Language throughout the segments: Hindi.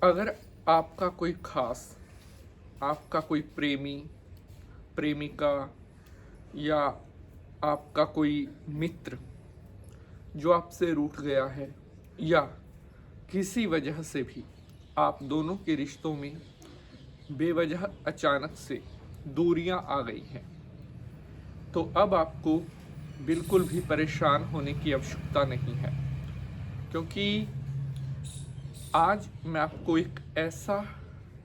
अगर आपका कोई खास, आपका कोई प्रेमी, प्रेमिका या आपका कोई मित्र जो आपसे रूठ गया है, या किसी वजह से भी आप दोनों के रिश्तों में बेवजह अचानक से दूरियां आ गई हैं, तो अब आपको बिल्कुल भी परेशान होने की आवश्यकता नहीं है। क्योंकि आज मैं आपको एक ऐसा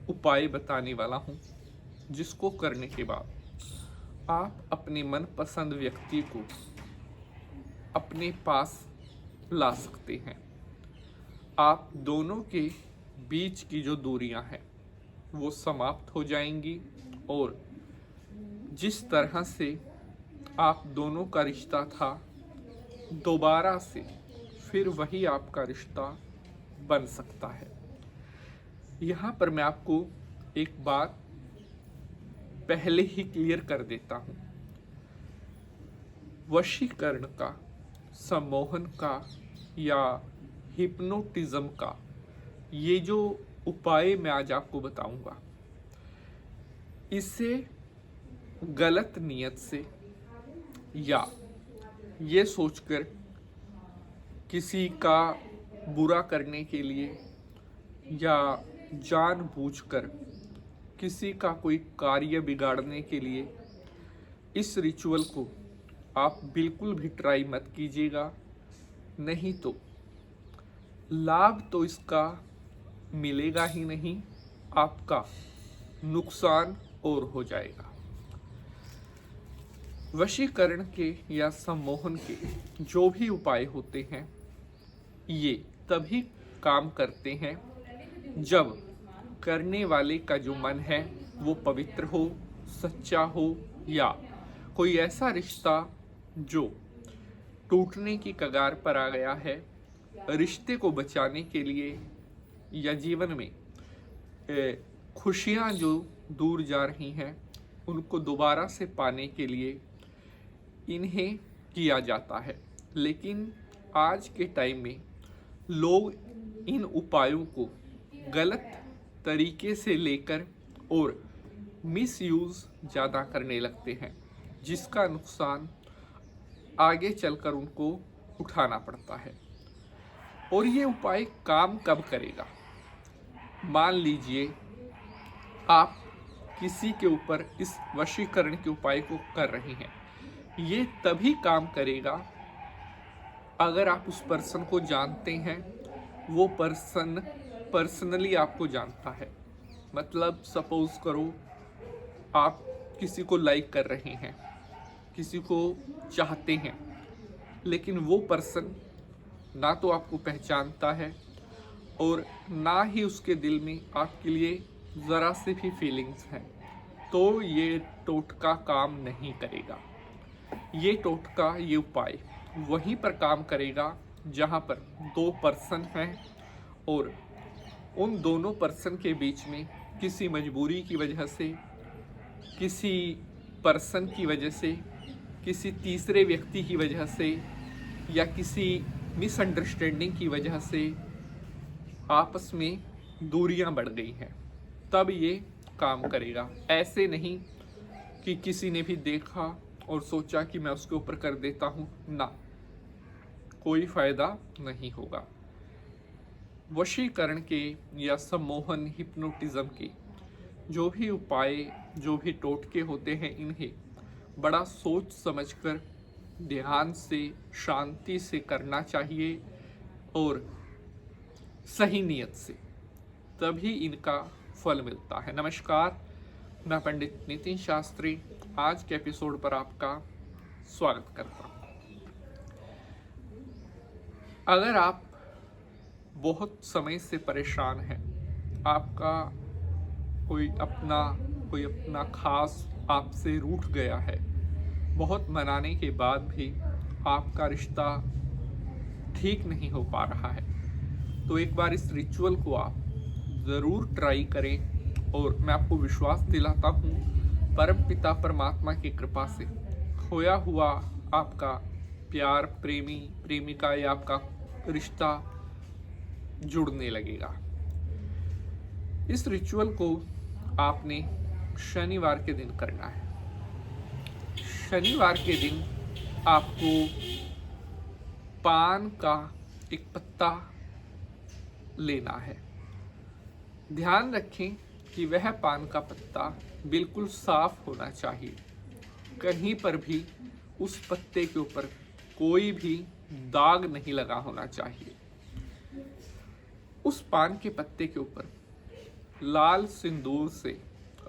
उपाय बताने वाला हूँ जिसको करने के बाद आप अपने मनपसंद व्यक्ति को अपने पास ला सकते हैं। आप दोनों के बीच की जो दूरियां हैं वो समाप्त हो जाएंगी, और जिस तरह से आप दोनों का रिश्ता था दोबारा से फिर वही आपका रिश्ता बन सकता है। यहाँ पर मैं आपको एक बात पहले ही क्लियर कर देता हूँ। वशीकरण का, सम्मोहन का या हिप्नोटिज्म का ये जो उपाय मैं आज आपको बताऊंगा, इसे गलत नियत से या ये सोचकर किसी का बुरा करने के लिए या जानबूझकर किसी का कोई कार्य बिगाड़ने के लिए इस रिचुअल को आप बिल्कुल भी ट्राई मत कीजिएगा। नहीं तो लाभ तो इसका मिलेगा ही नहीं, आपका नुकसान और हो जाएगा। वशीकरण के या सम्मोहन के जो भी उपाय होते हैं ये तभी काम करते हैं जब करने वाले का जो मन है वो पवित्र हो, सच्चा हो, या कोई ऐसा रिश्ता जो टूटने की कगार पर आ गया है, रिश्ते को बचाने के लिए या जीवन में खुशियाँ जो दूर जा रही हैं उनको दोबारा से पाने के लिए इन्हें किया जाता है। लेकिन आज के टाइम में लोग इन उपायों को गलत तरीके से लेकर और मिसयूज़ ज़्यादा करने लगते हैं, जिसका नुकसान आगे चलकर उनको उठाना पड़ता है। और ये उपाय काम कब करेगा? मान लीजिए आप किसी के ऊपर इस वशीकरण के उपाय को कर रहे हैं, ये तभी काम करेगा अगर आप उस पर्सन को जानते हैं, वो पर्सन पर्सनली आपको जानता है। मतलब सपोज करो आप किसी को लाइक कर रहे हैं, किसी को चाहते हैं, लेकिन वो पर्सन ना तो आपको पहचानता है और ना ही उसके दिल में आपके लिए ज़रा से भी फीलिंग्स हैं, तो ये टोटका काम नहीं करेगा। ये टोटका, ये उपाय वहीं पर काम करेगा जहाँ पर दो पर्सन हैं और उन दोनों पर्सन के बीच में किसी मजबूरी की वजह से, किसी पर्सन की वजह से, किसी तीसरे व्यक्ति की वजह से या किसी मिसअंडरस्टैंडिंग की वजह से आपस में दूरियां बढ़ गई हैं, तब ये काम करेगा। ऐसे नहीं कि किसी ने भी देखा और सोचा कि मैं उसके ऊपर कर देता हूँ, ना, कोई फ़ायदा नहीं होगा। वशीकरण के या सम्मोहन, हिप्नोटिज्म के जो भी उपाय, जो भी टोटके होते हैं, इन्हें बड़ा सोच समझकर, ध्यान से, शांति से करना चाहिए और सही नियत से, तभी इनका फल मिलता है। नमस्कार, मैं पंडित नितिन शास्त्री आज के एपिसोड पर आपका स्वागत करता हूँ। अगर आप बहुत समय से परेशान हैं, आपका कोई अपना खास आपसे रूठ गया है, बहुत मनाने के बाद भी आपका रिश्ता ठीक नहीं हो पा रहा है, तो एक बार इस रिचुअल को आप ज़रूर ट्राई करें। और मैं आपको विश्वास दिलाता हूँ, परम पिता परमात्मा की कृपा से खोया हुआ आपका प्यार, प्रेमी, प्रेमिका या आपका रिश्ता जुड़ने लगेगा। इस रिचुअल को आपने शनिवार के दिन करना है। शनिवार के दिन आपको पान का एक पत्ता लेना है। ध्यान रखें कि वह पान का पत्ता बिल्कुल साफ होना चाहिए। कहीं पर भी उस पत्ते के ऊपर कोई भी दाग नहीं लगा होना चाहिए। उस पान के पत्ते के ऊपर लाल सिंदूर से,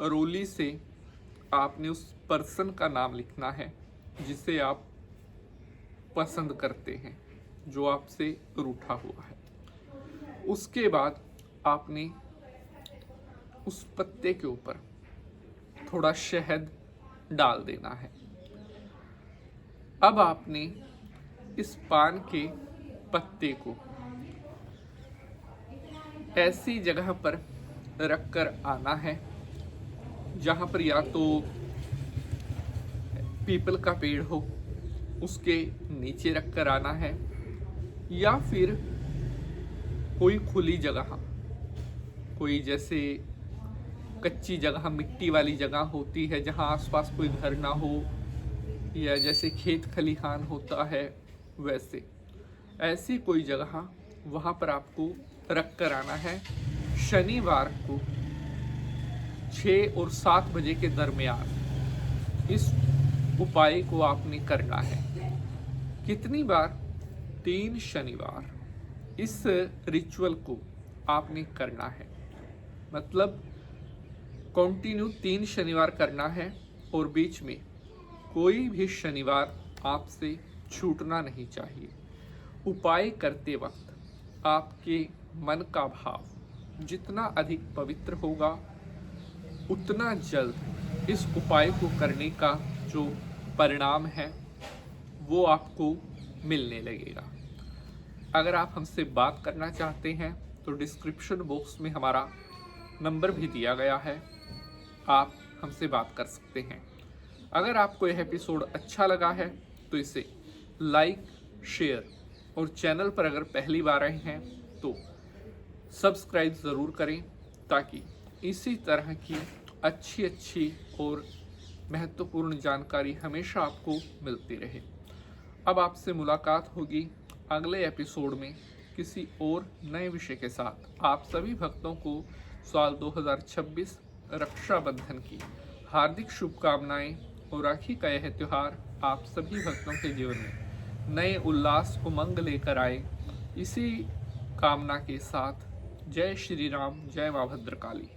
रोली से आपने उस पर्सन का नाम लिखना है जिसे आप पसंद करते हैं, जो आपसे रूठा हुआ है। उसके बाद आपने उस पत्ते के ऊपर थोड़ा शहद डाल देना है। अब आपने इस पान के पत्ते को ऐसी जगह पर रखकर आना है जहां पर या तो पीपल का पेड़ हो, उसके नीचे रखकर आना है, या फिर कोई खुली जगह, कोई जैसे कच्ची जगह, मिट्टी वाली जगह होती है जहां आसपास कोई घर ना हो, या जैसे खेत खलिहान होता है वैसे ऐसी कोई जगह, वहां पर आपको रख कर आना है। शनिवार को 6 और 7 बजे के दरमियान इस उपाय को आपने करना है। कितनी बार? 3 शनिवार इस रिचुअल को आपने करना है। मतलब कंटिन्यू 3 शनिवार करना है और बीच में कोई भी शनिवार आपसे छूटना नहीं चाहिए। उपाय करते वक्त आपके मन का भाव जितना अधिक पवित्र होगा, उतना जल्द इस उपाय को करने का जो परिणाम है वो आपको मिलने लगेगा। अगर आप हमसे बात करना चाहते हैं तो डिस्क्रिप्शन बॉक्स में हमारा नंबर भी दिया गया है, आप हमसे बात कर सकते हैं। अगर आपको यह एपिसोड अच्छा लगा है तो इसे लाइक, शेयर और चैनल पर अगर पहली बार आए हैं तो सब्सक्राइब ज़रूर करें, ताकि इसी तरह की अच्छी और महत्वपूर्ण जानकारी हमेशा आपको मिलती रहे। अब आपसे मुलाकात होगी अगले एपिसोड में किसी और नए विषय के साथ। आप सभी भक्तों को साल 2026 रक्षाबंधन की हार्दिक शुभकामनाएं, और राखी का यह त्यौहार आप सभी भक्तों के जीवन में नए उल्लास उमंग लेकर आए। इसी कामना के साथ जय श्री राम, जय मां भद्रकाली।